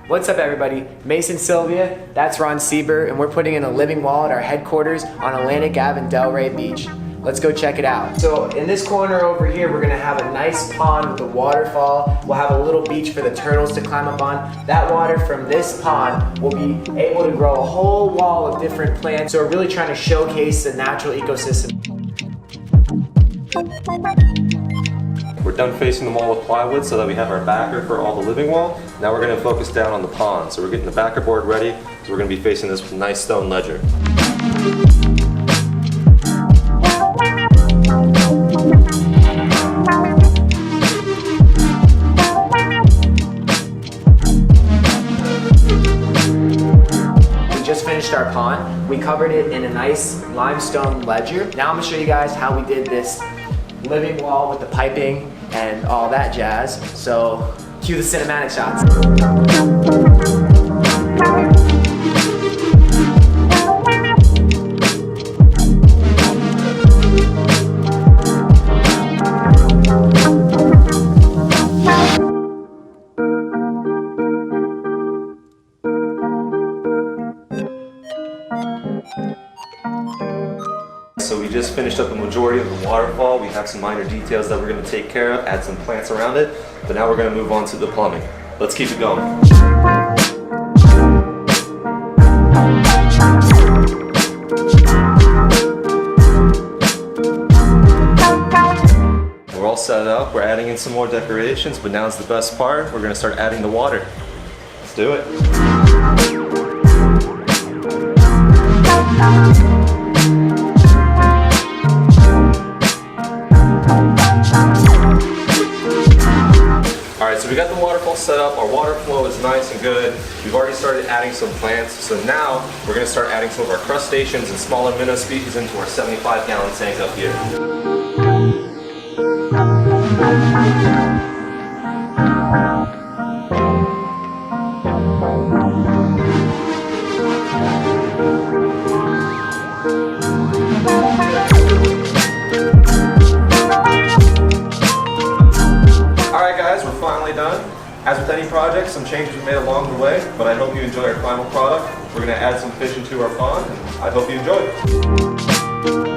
What's up everybody? Mason Sylvia, that's Ron Sieber, and we're putting in a living wall at our headquarters on Atlantic Ave in Delray Beach. Let's go check it out. So in this corner over here, we're gonna have a nice pond with a waterfall. We'll have a little beach for the turtles to climb up on. That water from this pond will be able to grow a whole wall of different plants. So we're really trying to showcase the natural ecosystem. We're done facing the wall with plywood so that we have our backer for all the living wall. Now we're going to focus down on the pond. So we're getting the backer board ready. So we're going to be facing this with nice stone ledger. We just finished our pond. We covered it in a nice limestone ledger. Now I'm going to show you guys how we did this living wall with the piping and all that jazz. So cue the cinematic shots. So we just finished up the majority of the waterfall. We have some minor details that we're going to take care of, add some plants around it, but now we're going to move on to the plumbing. Let's keep it going. We're all set up. We're adding in some more decorations, but now's the best part. We're going to start adding the water. Let's do it. Alright, so we got the waterfall set up. Our water flow is nice and good. We've already started adding some plants. So now we're going to start adding some of our crustaceans and smaller minnow species into our 75-gallon tank up here. We're finally done. As with any project, some changes were made along the way, but I hope you enjoy our final product. We're going to add some fish into our pond, and I hope you enjoy it.